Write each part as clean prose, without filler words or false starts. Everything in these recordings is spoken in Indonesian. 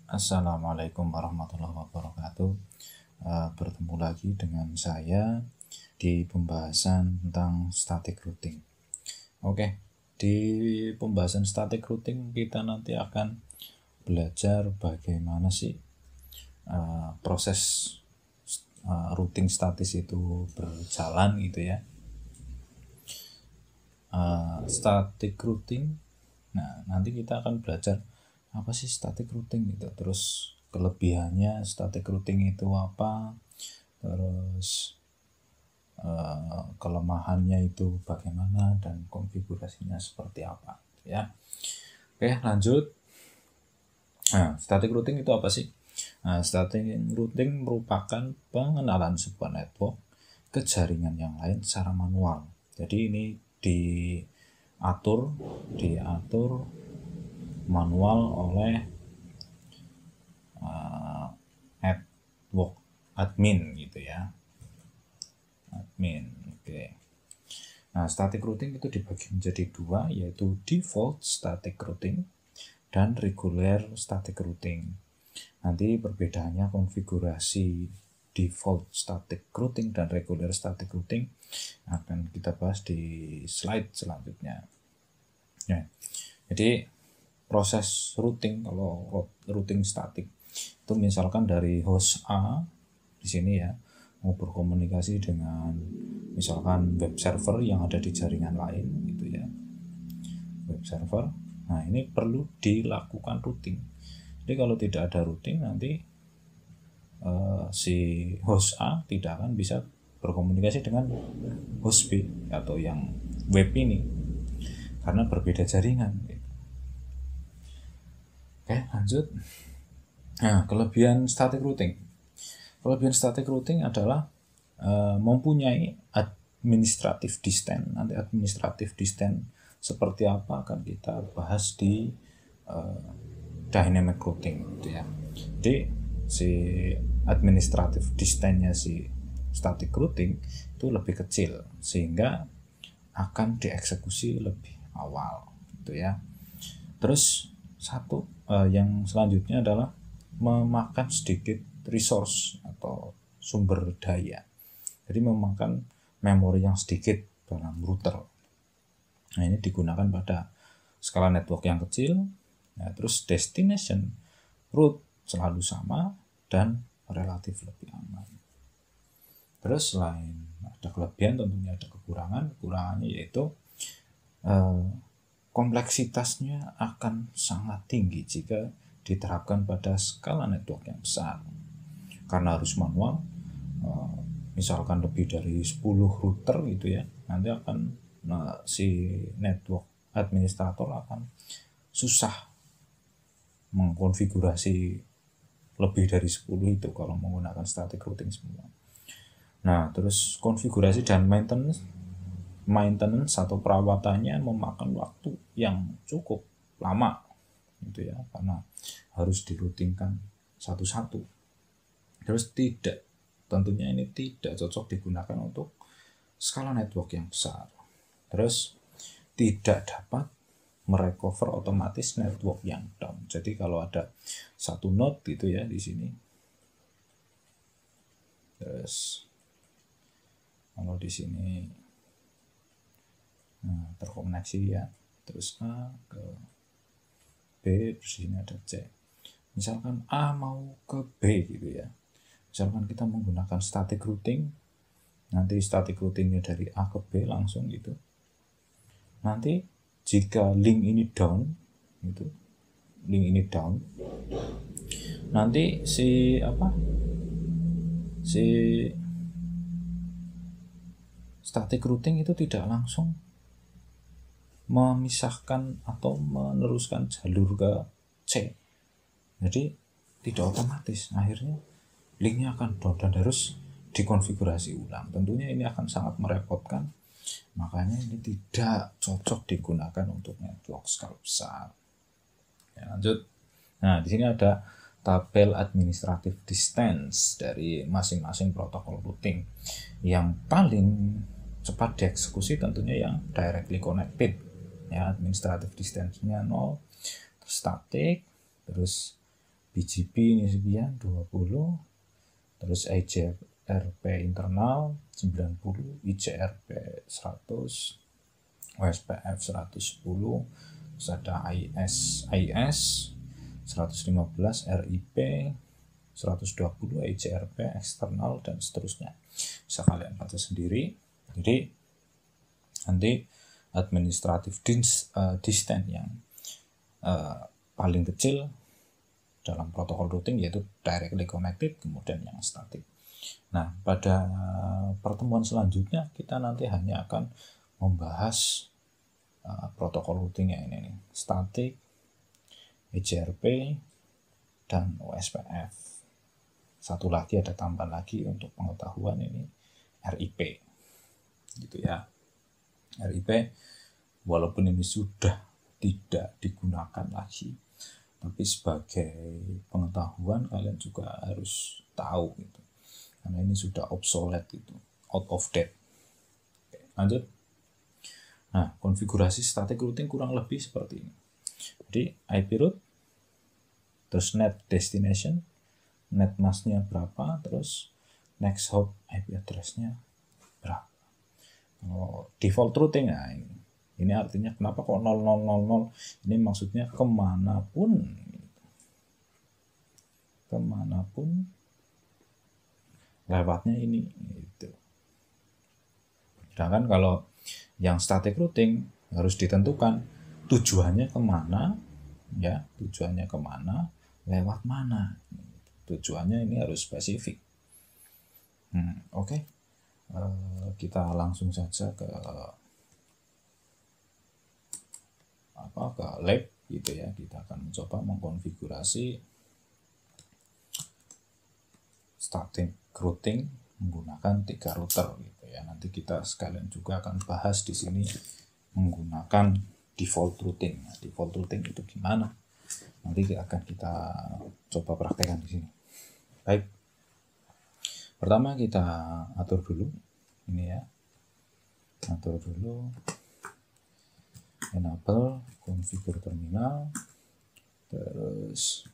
Assalamualaikum warahmatullahi wabarakatuh. Bertemu lagi dengan saya di pembahasan tentang static routing. Oke, di pembahasan static routing kita nanti akan belajar bagaimana sih proses routing statis itu berjalan gitu ya. Static routing. Nah, nanti kita akan belajar apa sih static routing gitu, terus kelebihannya static routing itu apa, terus kelemahannya itu bagaimana, dan konfigurasinya seperti apa ya. Oke, lanjut. Nah, static routing itu apa sih? Nah, static routing merupakan pengenalan sebuah network ke jaringan yang lain secara manual. Jadi ini diatur manual oleh network admin gitu ya. Admin. Oke. Nah, static routing itu dibagi menjadi dua, yaitu default static routing dan regular static routing. Nanti perbedaannya konfigurasi default static routing dan regular static routing akan kita bahas di slide selanjutnya. Ya. Jadi proses routing, kalau routing static itu misalkan dari host A di sini ya mau berkomunikasi dengan misalkan web server yang ada di jaringan lain gitu ya, web server. Nah, ini perlu dilakukan routing. Jadi kalau tidak ada routing, nanti si host A tidak akan bisa berkomunikasi dengan host B atau yang web ini karena berbeda jaringan. Oke, lanjut. Nah, kelebihan static routing. Kelebihan static routing adalah mempunyai administrative distance. Nanti administrative distance seperti apa akan kita bahas di dynamic routing gitu ya. Jadi si administrative distance-nya si static routing itu lebih kecil sehingga akan dieksekusi lebih awal gitu ya. Terus yang selanjutnya adalah memakan sedikit resource atau sumber daya. Jadi memakan memori yang sedikit dalam router. Nah, ini digunakan pada skala network yang kecil. Nah, terus destination route selalu sama dan relatif lebih aman. Terus selain ada kelebihan, tentunya ada kekurangan. Kekurangannya yaitu kompleksitasnya akan sangat tinggi jika diterapkan pada skala network yang besar. Karena harus manual, misalkan lebih dari 10 router gitu ya, nanti akan si network administrator akan susah mengkonfigurasi lebih dari 10 itu kalau menggunakan static routing semua. Nah, terus konfigurasi dan maintenance atau perawatannya memakan waktu yang cukup lama gitu ya, karena harus diroutingkan satu-satu. Terus tentunya ini tidak cocok digunakan untuk skala network yang besar. Terus tidak dapat merecover otomatis network yang down. Jadi kalau ada satu node gitu ya di sini, terus kalau di sini terkoneksi ya, terus A ke B, terus sini ada C. Misalkan A mau ke B gitu ya. Misalkan kita menggunakan static routing, nanti static routingnya dari A ke B langsung gitu. Nanti jika link ini down gitu, nanti si static routing itu tidak langsung memisahkan atau meneruskan jalur ke C. Jadi tidak otomatis, akhirnya linknya akan down dan harus dikonfigurasi ulang. Tentunya ini akan sangat merepotkan, makanya ini tidak cocok digunakan untuk network skala besar. Ya, lanjut. Nah, di sini ada tabel administrative distance dari masing-masing protokol routing. Yang paling cepat dieksekusi tentunya yang directly connected ya, administrative distance-nya 0, static, terus BGP ini sekian 20, terus IJRP internal 90, IJRP 100, OSPF 110, terus ada IS 115, RIP 120, IJRP eksternal, dan seterusnya. Bisa kalian baca sendiri. Jadi nanti administratif distance yang paling kecil dalam protokol routing yaitu directly connected, kemudian yang static. Nah, pada pertemuan selanjutnya kita nanti hanya akan membahas protokol routing yang ini nih, static, IJRP, dan OSPF. Satu lagi ada tambahan lagi untuk pengetahuan ini RIP, gitu ya. RIP walaupun ini sudah tidak digunakan lagi, tapi sebagai pengetahuan kalian juga harus tahu gitu, karena ini sudah obsolete gitu, out of date. Oke, lanjut. Nah, konfigurasi static routing kurang lebih seperti ini. Jadi IP route, terus net destination, net masknya berapa, terus next hop IP address-nya berapa. Kalau default routing, nah ini artinya kenapa kok 0000, ini maksudnya kemanapun lewatnya ini gitu. Sedangkan kalau yang static routing harus ditentukan tujuannya kemana, ya, tujuannya kemana, lewat mana. Tujuannya ini harus spesifik. Oke. Kita langsung saja ke lab gitu ya. Kita akan mencoba mengkonfigurasi static routing menggunakan 3 router gitu ya. Nanti kita sekalian juga akan bahas di sini menggunakan default routing. Nah, default routing itu gimana? Nanti akan kita coba praktekkan di sini. Baik. Pertama kita atur dulu ini ya. Atur dulu enable configure terminal. Terus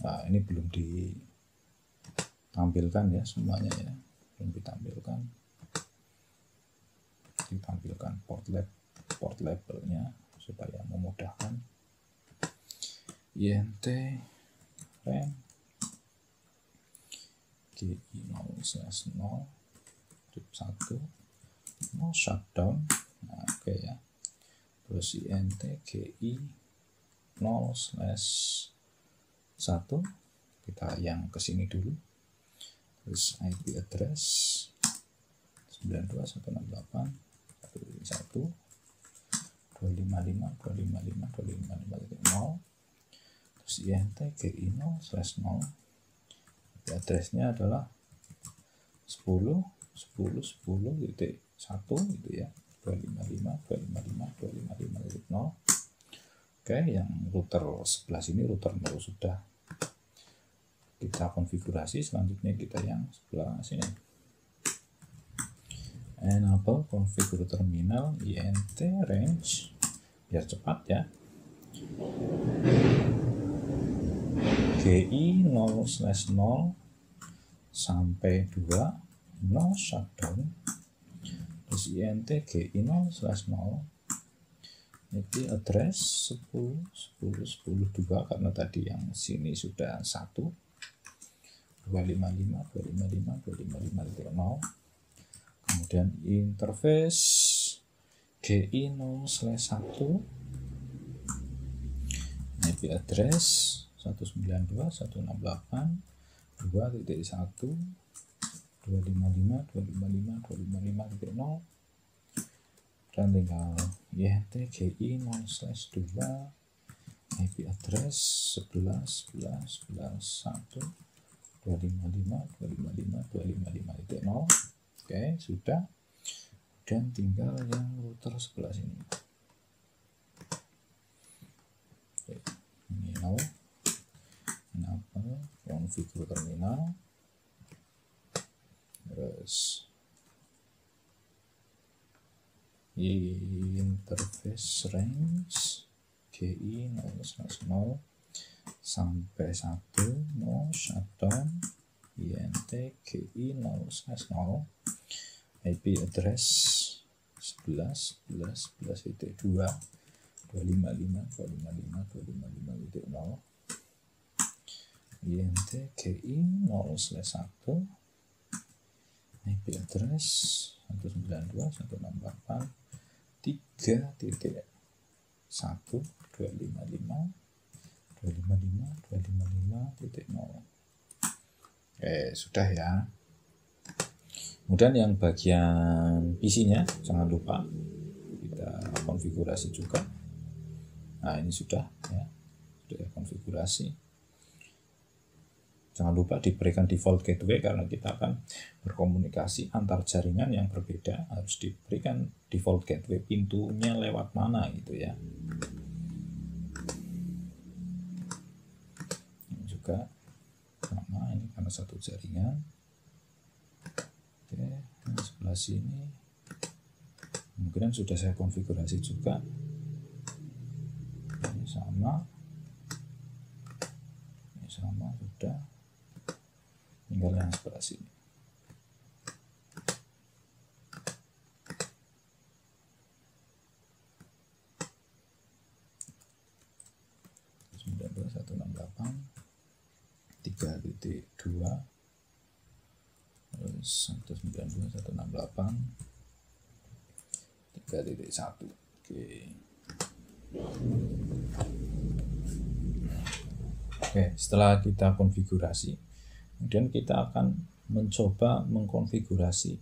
nah, ini belum ditampilkan ya semuanya ya. Belum ditampilkan port labelnya supaya memudahkan. INT rem GI 0/0 trip 1 no shutdown. Nah, oke ya. Terus INT GI 0/1 kita yang kesini dulu. Terus IP address 92.168.255.255.255.0. Terus INT GI 0/0, IP addressnya adalah 10.10.10.1 gitu ya, 255.255.255.0. Oke, yang router sebelah sini router 0 sudah kita konfigurasi. Selanjutnya kita yang sebelah sini. Enable configure terminal INT range biar cepat ya. GI 0/0 sampai 2 no shutdown. Terus INT GI 0/0 IP address 10.10.10.2 karena tadi yang sini sudah 1 255.255.255.0. Kemudian interface GI 0/1 IP address 192.168.255.255.255.0 dan tinggal INT GI 0/2 IP address 11.11.1 255.255.255.0. Oke, sudah. Dan tinggal yang router sebelah sini. Oke, ini enable configure terminal. Terus interface range GI 0/0 sampai 1 no shutdown int gi 0/0 IP address 11.11.11.2 255.255.255.0 int gi 0/1 IP address 192.168.3.1.255.255.255.0. Sudah ya. Kemudian yang bagian PC-nya jangan lupa kita konfigurasi juga. Nah, ini sudah ya, sudah konfigurasi. Jangan lupa diberikan default gateway karena kita akan berkomunikasi antar jaringan yang berbeda, harus diberikan default gateway, pintunya lewat mana gitu ya. Ini juga sama, ini karena satu jaringan. Oke, yang sebelah sini kemungkinan sudah saya konfigurasi juga. Ini sama sudah, tinggal yang sebelah sini. Terus 192.168.3.1. Oke, setelah kita konfigurasi, kemudian kita akan mencoba mengkonfigurasi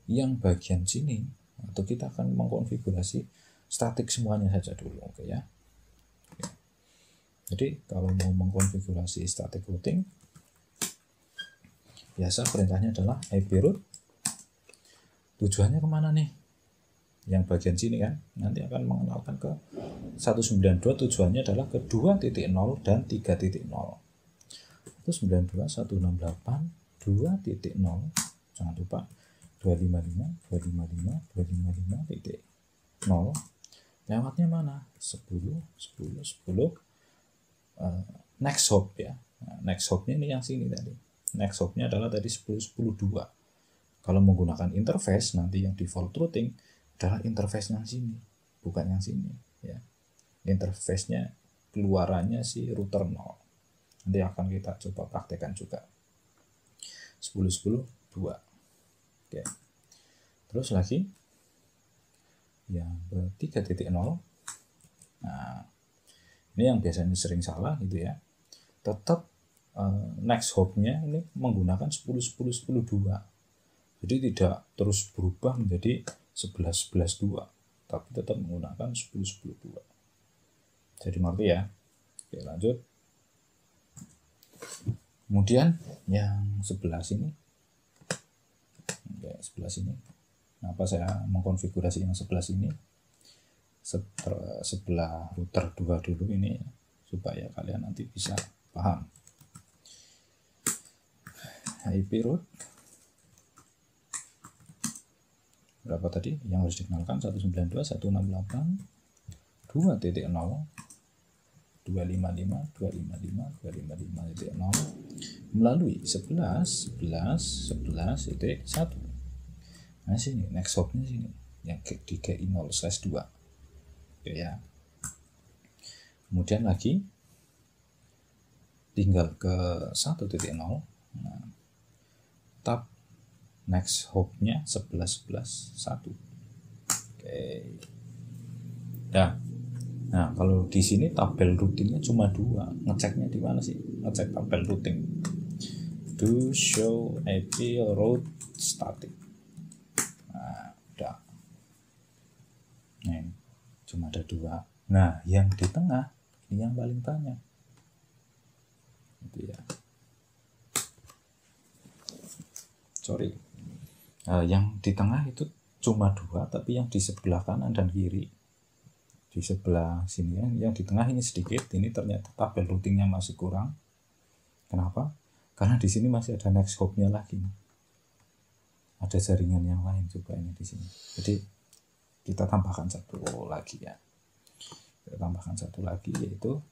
yang bagian sini, atau kita akan mengkonfigurasi statik semuanya saja dulu, oke ya. Oke. Jadi kalau mau mengkonfigurasi static routing, biasa perintahnya adalah IP root. Tujuannya kemana nih? Yang bagian sini kan, nanti akan mengenalkan ke 192, tujuannya adalah ke 2.0 dan 3.0. 192.168.2.0, jangan lupa 255.255.255.0. Lewatnya mana? 10 next hop ya. Nah, next hopnya ini yang sini tadi. Next hopnya adalah tadi 10.10.2. Kalau menggunakan interface, nanti yang default routing adalah interface yang sini, bukan yang sini ya. Interface-nya keluarannya si router 0. Nanti akan kita coba praktekkan juga. 10.10.2. Oke. Terus lagi yang ke 3.0. Nah, ini yang biasanya sering salah gitu ya. Tetap next hop-nya ini menggunakan 10.10.10.2. Jadi tidak terus berubah menjadi 11.11.2, tapi tetap menggunakan 10.10.2. Jadi mengerti ya? Oke, lanjut. Kemudian yang sebelah sini. Oke, sebelah sini. Kenapa saya mengkonfigurasi yang sebelah sini? Sebelah router 2 dulu ini, supaya kalian nanti bisa paham. IP root berapa tadi yang harus dikenalkan? 192.168.2.0 255.255.255.0 melalui 11.11.11.1. Nah sini next hopnya sini yang di GI 0/2 ya. Kemudian lagi tinggal ke 1.0. Nah, tab next hopnya 11.11.1. Oke. Nah, kalau di sini tabel routingnya cuma 2. Ngeceknya di mana sih? Ngecek tabel routing. Do show IP route static. Nah, udah. Nih, cuma ada 2. Nah, yang di tengah ini yang paling banyak. Itu ya. Sorry. Yang di tengah itu cuma 2, tapi yang di sebelah kanan dan kiri, di sebelah sini yang di tengah ini sedikit, ini ternyata tabel routingnya masih kurang. Kenapa? Karena di sini masih ada next hop-nya lagi, ada jaringan yang lain juga ini di sini. Jadi kita tambahkan satu lagi ya, kita tambahkan satu lagi, yaitu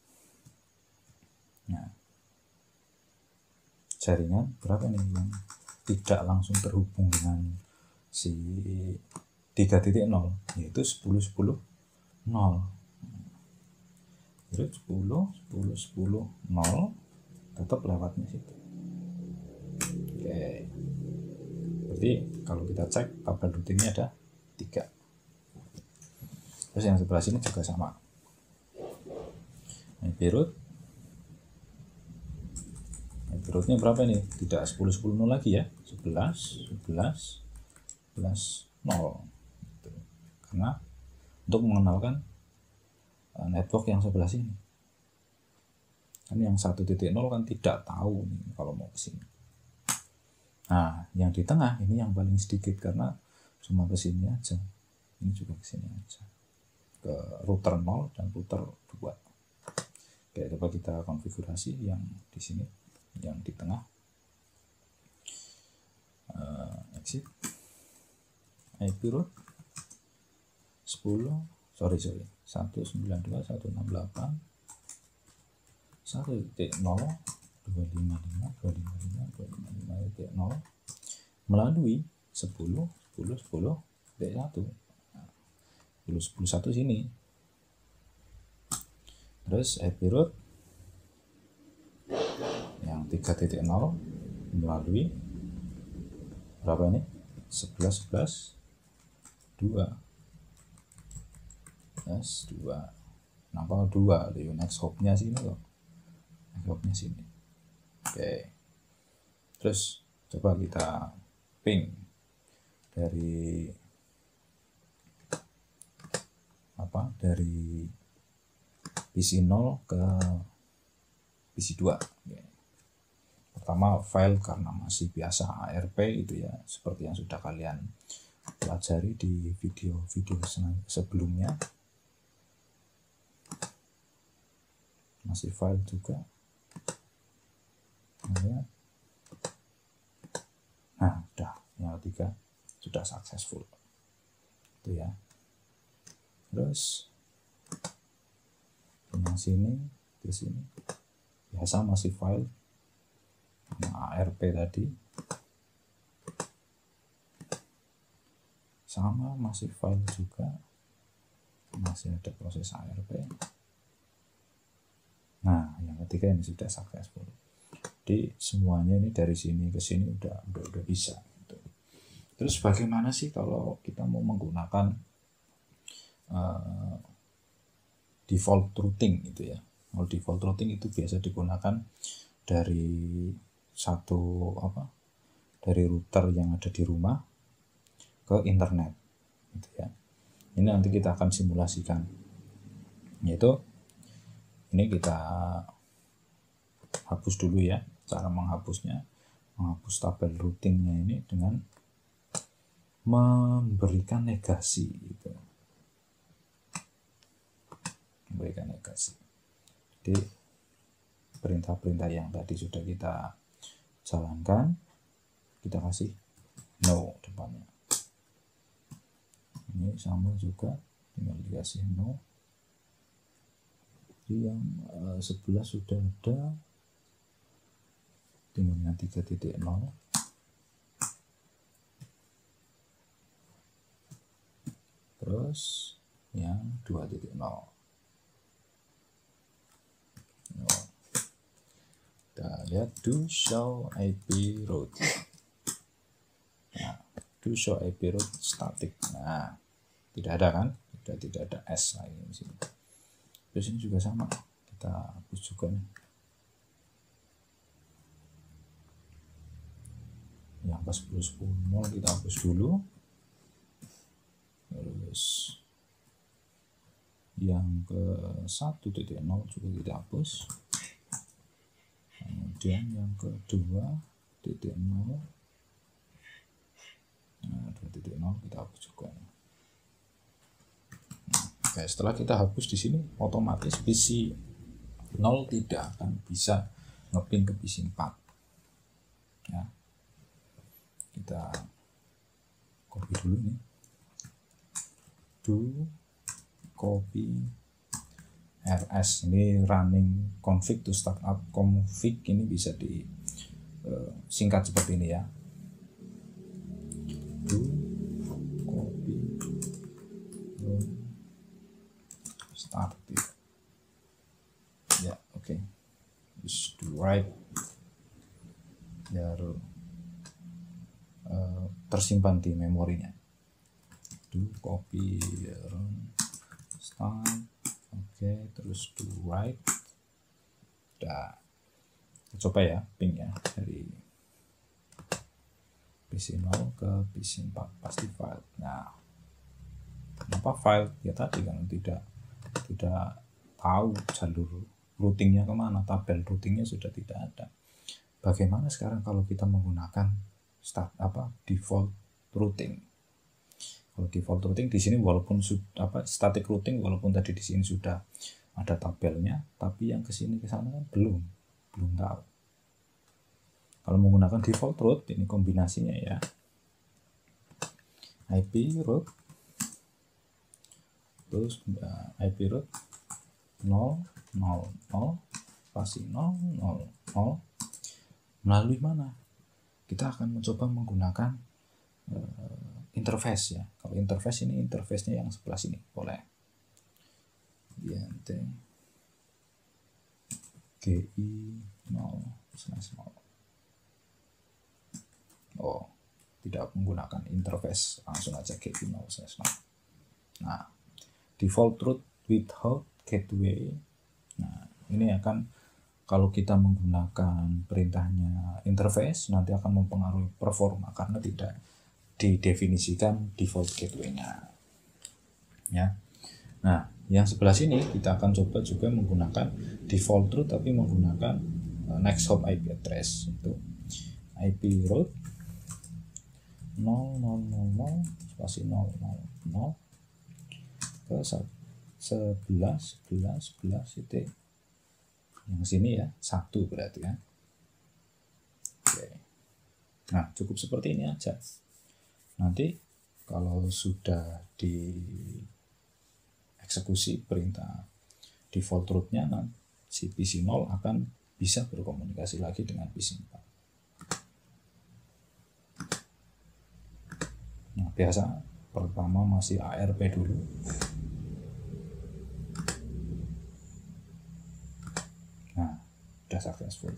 Nah, jaringan berapa nih yang tidak langsung terhubung dengan si 3.0, yaitu 10 10 0. Terus 10 10 10 0 tetap lewatnya situ. Oke. Berarti kalau kita cek tabel routingnya ada 3. Terus yang sebelah sini juga sama. IP rootnya berapa nih? Tidak 10 10 0 lagi ya, 11 11 11 0. Karena untuk mengenalkan network yang sebelah sini. Kan yang 1.0 kan tidak tahu nih kalau mau ke sini. Nah, yang di tengah ini yang paling sedikit karena cuma ke sini aja. Ini juga ke sini aja. Ke router 0 dan router 2. Oke, coba kita konfigurasi yang di sini, yang di tengah. Exit. IP root 1.0.255.255.255.0 melalui 10 10 10 1 10 10 1 sini. Terus IP root yang 3.0 melalui berapa ini? 11 11 2 plus 2. Kenapa 2? Next hop-nya sini loh. Next hop-nya sini. Oke. Terus coba kita ping dari dari PC 0 ke PC 2. Oke. Pertama file karena masih biasa ARP itu ya, seperti yang sudah kalian pelajari di video-video sebelumnya. Masih file juga. Nah, udah yang ketiga sudah successful. Itu ya. Terus yang sini ke sini biasa masih file. Nah, ARP tadi sama masih file juga, masih ada proses ARP. Nah, yang ketiga ini sudah successful. Jadi semuanya ini dari sini ke sini udah bisa. Gitu. Terus bagaimana sih kalau kita mau menggunakan default routing itu ya? Kalau default routing itu biasa digunakan dari dari router yang ada di rumah ke internet, gitu ya. Ini nanti kita akan simulasikan, yaitu ini kita hapus dulu ya. Cara menghapusnya, menghapus tabel routingnya ini dengan memberikan negasi, gitu. Memberikan negasi. Jadi perintah-perintah yang tadi sudah kita jalankan, kita kasih no depannya. Ini sama juga, tinggal dikasih no. Jadi yang 11 sudah ada, tinggal yang 3.0. Terus yang 2.0. Kita lihat do show IP route. Nah, do show IP route static. Nah, tidak ada kan? Tidak ada S lagi di sini. Terus ini juga sama, kita hapus juga nih. Yang ke 10 10 0 kita hapus dulu. Terus yang ke 1.0 juga kita hapus. Kemudian yang ke 2.0, nah 2.0 kita hapus juga. Oke, setelah kita hapus di sini, otomatis PC 0 tidak akan bisa ngeping ke PC 4. Ya. Kita copy dulu nih. Do copy rs ini running config to startup config, ini bisa di singkat seperti ini ya. Copy start ya, oke. Terus do write biar tersimpan di memorinya. Do copy start, oke. Terus do write. Udah, coba ya ping ya dari PC 0 ke PC 4 pasti file. Nah, kenapa file? Ya tadi kan tidak tahu jalur routingnya kemana, tabel routingnya sudah tidak ada. Bagaimana sekarang kalau kita menggunakan default routing? Kalau default routing di sini walaupun static routing, walaupun tadi di sini sudah ada tabelnya, tapi yang kesini ke sana kan belum tahu. Kalau menggunakan default route, ini kombinasinya ya, IP route, terus IP route 0 0 0 spasi 0 0 0. Melalui mana? Kita akan mencoba menggunakan interface ya. Kalau interface ini, interface-nya yang sebelah sini boleh. INT GI 0/0. Oh, tidak menggunakan interface, langsung aja GI 0/0. Nah, default route without gateway. Nah, ini akan, kalau kita menggunakan perintahnya interface, nanti akan mempengaruhi performa karena tidak didefinisikan default gateway-nya. Ya. Nah, yang sebelah sini kita akan coba juga menggunakan default route tapi menggunakan next hop IP address. Itu IP route 0/0/0 spasi 0/0/0 ke 11 titik. Yang sini ya 1 berarti ya. Oke. Nah, cukup seperti ini aja. Nanti kalau sudah dieksekusi perintah default route-nya, si PC 0 akan bisa berkomunikasi lagi dengan PC 4. Nah, biasa pertama masih ARP dulu. Nah, udah successful.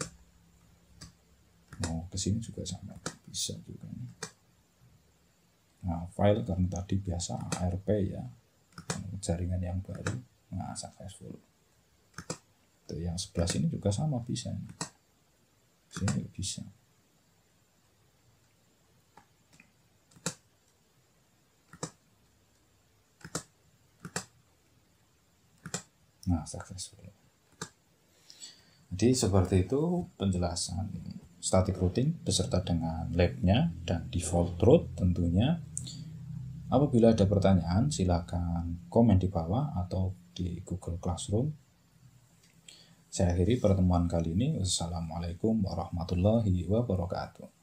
Mau kesini juga sama, bisa juga nih. Nah, file karena tadi biasa ARP ya, jaringan yang baru. Nah, successful. Itu yang sebelah sini juga sama, bisa nih. Sini bisa. Nah, successful. Jadi seperti itu penjelasan static routing beserta dengan labnya dan default route tentunya. Apabila ada pertanyaan silakan komen di bawah atau di Google Classroom. Saya akhiri pertemuan kali ini. Wassalamualaikum warahmatullahi wabarakatuh.